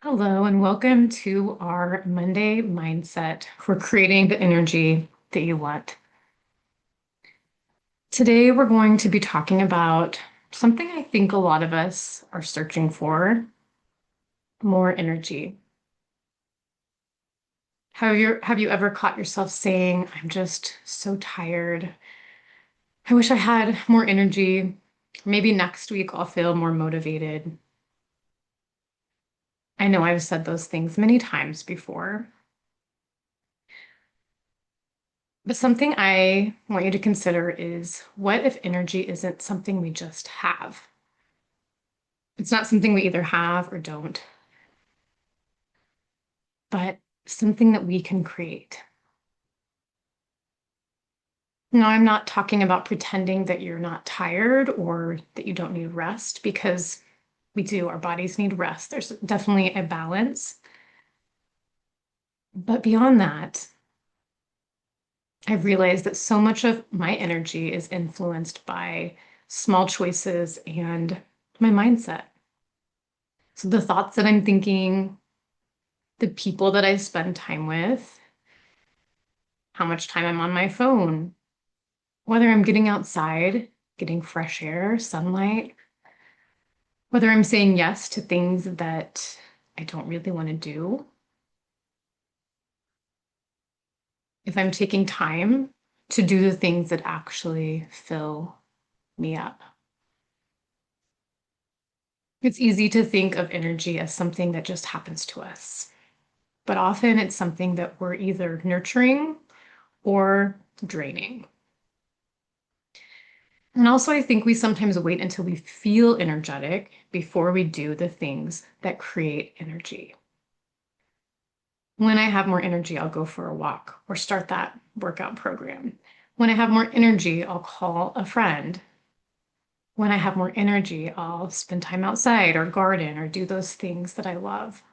Hello, and welcome to our Monday mindset for creating the energy that you want. Today, we're going to be talking about something I think a lot of us are searching for: more energy. Have you ever caught yourself saying, I'm just so tired. I wish I had more energy. Maybe next week I'll feel more motivated. I know I've said those things many times before. But something I want you to consider is, what if energy isn't something we just have? It's not something we either have or don't, but something that we can create. Now, I'm not talking about pretending that you're not tired or that you don't need rest, because we do. Our bodies need rest. There's definitely a balance. But beyond that, I've realized that so much of my energy is influenced by small choices and my mindset. So the thoughts that I'm thinking, the people that I spend time with, how much time I'm on my phone, whether I'm getting outside, getting fresh air, sunlight, whether I'm saying yes to things that I don't really want to do, if I'm taking time to do the things that actually fill me up. It's easy to think of energy as something that just happens to us, but often it's something that we're either nurturing or draining. And also, I think we sometimes wait until we feel energetic before we do the things that create energy. When I have more energy, I'll go for a walk or start that workout program. When I have more energy, I'll call a friend. When I have more energy, I'll spend time outside or garden or do those things that I love.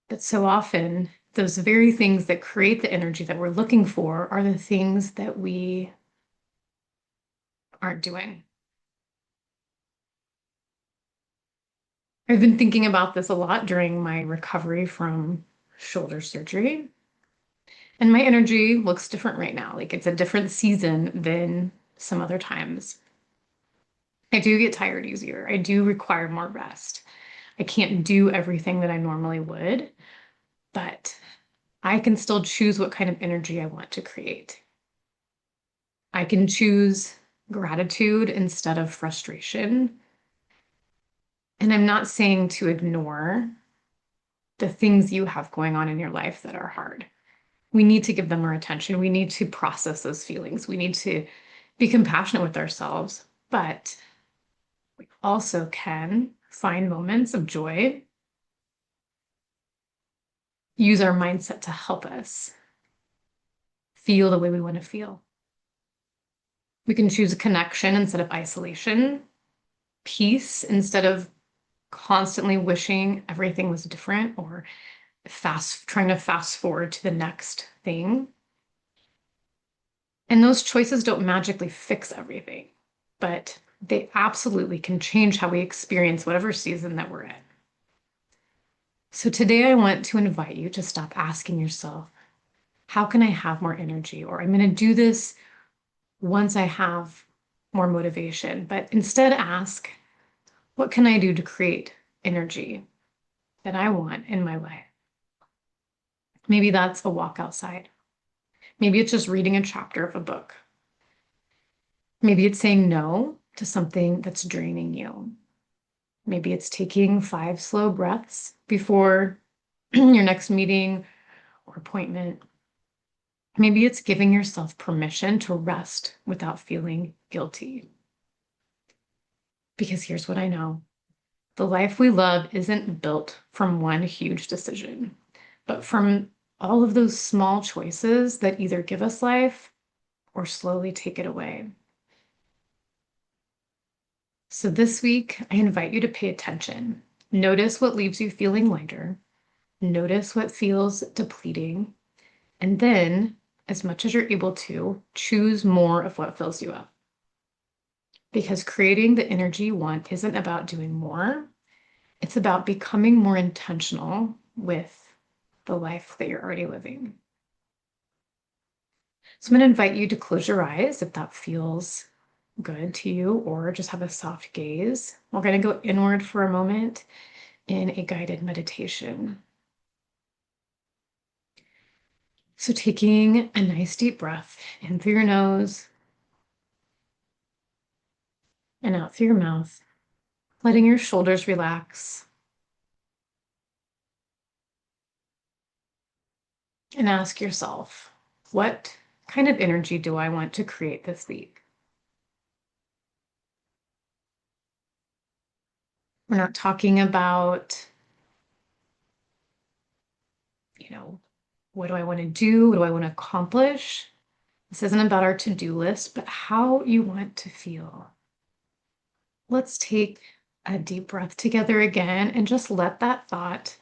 But so often, those very things that create the energy that we're looking for are the things that we aren't doing. I've been thinking about this a lot during my recovery from shoulder surgery. And my energy looks different right now. Like, it's a different season than some other times. I do get tired easier. I do require more rest. I can't do everything that I normally would, but I can still choose what kind of energy I want to create. I can choose gratitude instead of frustration. And I'm not saying to ignore the things you have going on in your life that are hard. We need to give them our attention. We need to process those feelings. We need to be compassionate with ourselves, but we also can find moments of joy, use our mindset to help us feel the way we want to feel. We can choose a connection instead of isolation, peace instead of constantly wishing everything was different or trying to fast forward to the next thing. And those choices don't magically fix everything, but they absolutely can change how we experience whatever season that we're in. So today I want to invite you to stop asking yourself, how can I have more energy? Or I'm going to do this once I have more motivation. But instead ask, what can I do to create energy that I want in my life? Maybe that's a walk outside. Maybe it's just reading a chapter of a book. Maybe it's saying no to something that's draining you. Maybe it's taking 5 slow breaths before your next meeting or appointment. Maybe it's giving yourself permission to rest without feeling guilty. Because here's what I know: the life we love isn't built from one huge decision, but from all of those small choices that either give us life or slowly take it away. So this week, I invite you to pay attention. Notice what leaves you feeling lighter. Notice what feels depleting. And then, as much as you're able to, choose more of what fills you up. Because creating the energy you want isn't about doing more. It's about becoming more intentional with the life that you're already living. So I'm going to invite you to close your eyes if that feels good to you, or just have a soft gaze. We're going to go inward for a moment in a guided meditation. So taking a nice deep breath in through your nose and out through your mouth, letting your shoulders relax, and ask yourself, what kind of energy do I want to create this week? We're not talking about, you know, what do I want to do? What do I want to accomplish? This isn't about our to-do list, but how you want to feel. Let's take a deep breath together again and just let that thought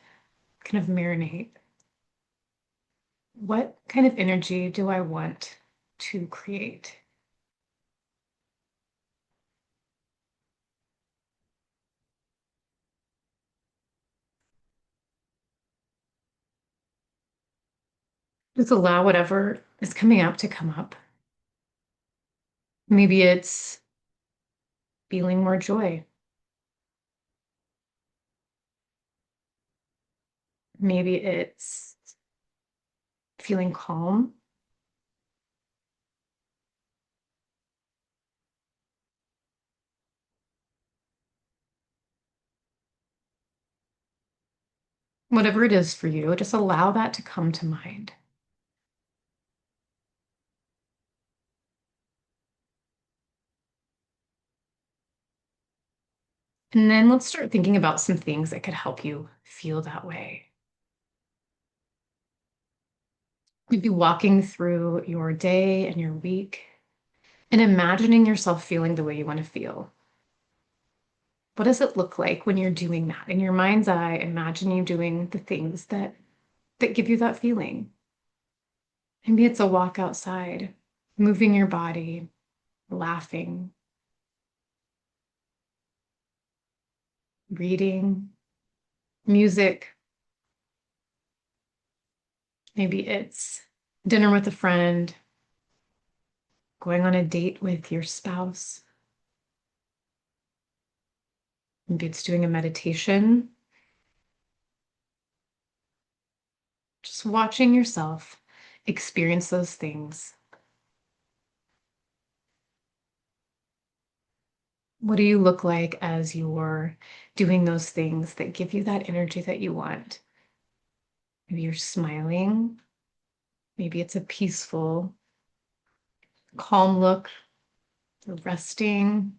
kind of marinate. What kind of energy do I want to create? Just allow whatever is coming up to come up. Maybe it's feeling more joy. Maybe it's feeling calm. Whatever it is for you, just allow that to come to mind. And then let's start thinking about some things that could help you feel that way. Maybe walking through your day and your week and imagining yourself feeling the way you want to feel. What does it look like when you're doing that? In your mind's eye, imagine you doing the things that give you that feeling. Maybe it's a walk outside, moving your body, laughing, reading, music. Maybe it's dinner with a friend, going on a date with your spouse. Maybe it's doing a meditation, just watching yourself experience those things. What do you look like as you're doing those things that give you that energy that you want? Maybe you're smiling. Maybe it's a peaceful, calm look. You're resting.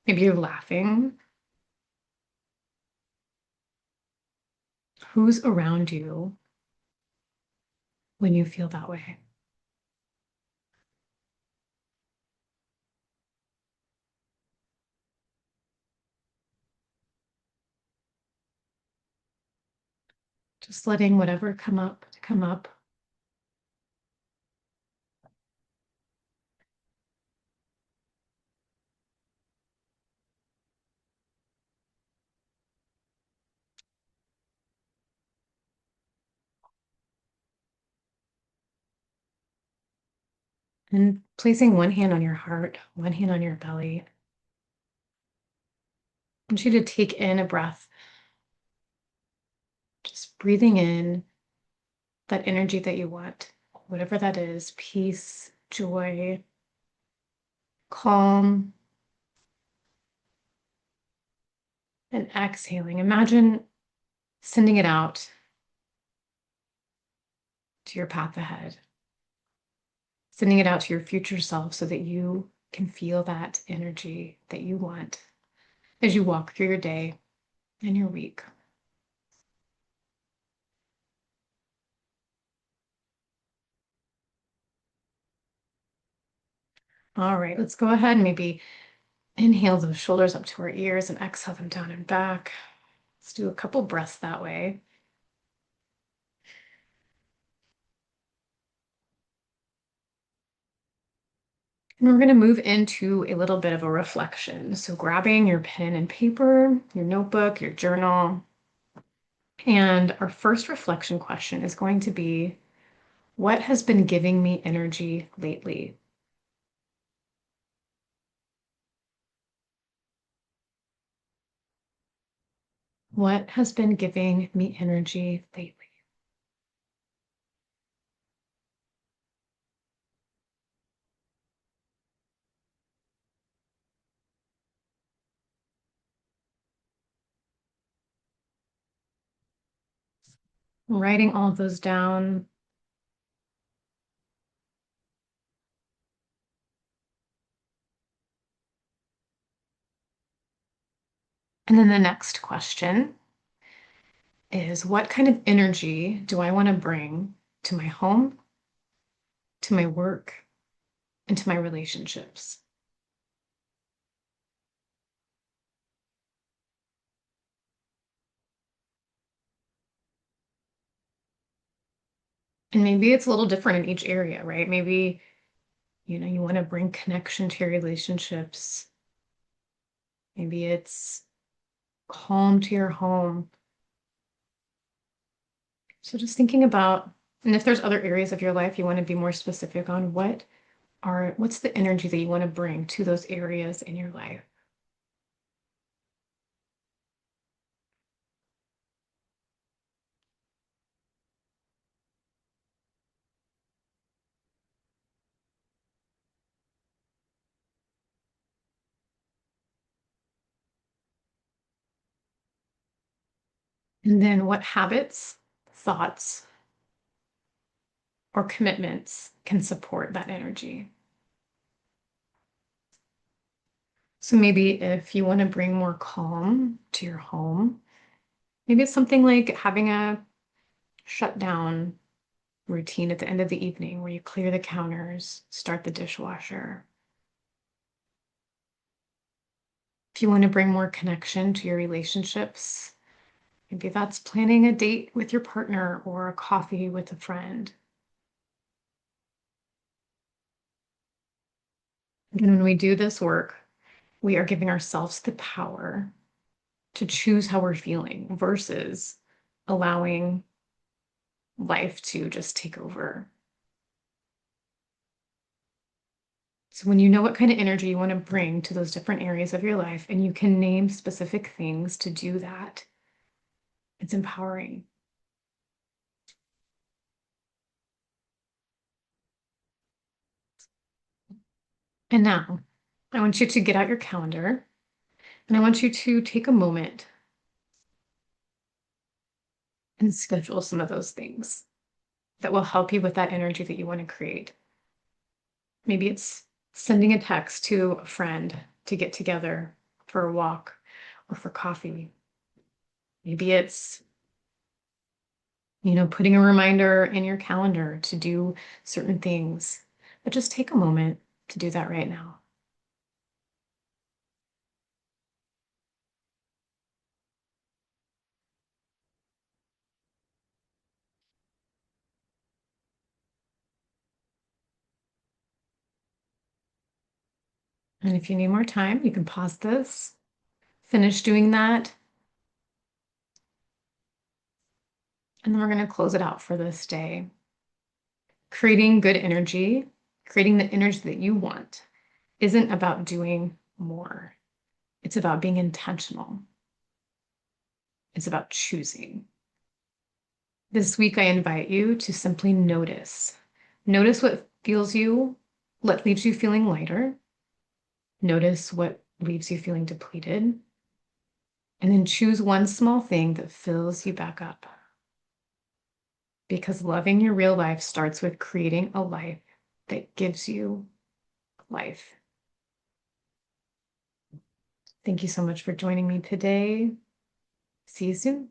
Maybe you're laughing. Who's around you when you feel that way? Just letting whatever come up to come up. And placing one hand on your heart, one hand on your belly. I want you to take in a breath, just breathing in that energy that you want, whatever that is, peace, joy, calm, and exhaling. Imagine sending it out to your path ahead, sending it out to your future self so that you can feel that energy that you want as you walk through your day and your week. All right, let's go ahead and maybe inhale those shoulders up to our ears and exhale them down and back. Let's do a couple breaths that way. And we're going to move into a little bit of a reflection. So grabbing your pen and paper, your notebook, your journal. And our first reflection question is going to be, what has been giving me energy lately? What has been giving me energy lately? Writing all of those down. And then the next question is, what kind of energy do I want to bring to my home, to my work, and to my relationships? And maybe it's a little different in each area, right? Maybe, you want to bring connection to your relationships. Maybe it's calm to your home. So just thinking about, and if there's other areas of your life you want to be more specific on, what's the energy that you want to bring to those areas in your life? And then what habits, thoughts, or commitments can support that energy? So maybe if you want to bring more calm to your home, maybe it's something like having a shutdown routine at the end of the evening where you clear the counters, start the dishwasher. If you want to bring more connection to your relationships, maybe that's planning a date with your partner or a coffee with a friend. And when we do this work, we are giving ourselves the power to choose how we're feeling versus allowing life to just take over. So when you know what kind of energy you want to bring to those different areas of your life, and you can name specific things to do that, it's empowering. And now I want you to get out your calendar and I want you to take a moment and schedule some of those things that will help you with that energy that you want to create. Maybe it's sending a text to a friend to get together for a walk or for coffee. Maybe it's, putting a reminder in your calendar to do certain things. But just take a moment to do that right now. And if you need more time, you can pause this, finish doing that, and then we're going to close it out for this day. Creating good energy, creating the energy that you want, isn't about doing more. It's about being intentional. It's about choosing. This week, I invite you to simply notice. Notice what leaves you feeling lighter. Notice what leaves you feeling depleted. And then choose one small thing that fills you back up. Because loving your real life starts with creating a life that gives you life. Thank you so much for joining me today. See you soon.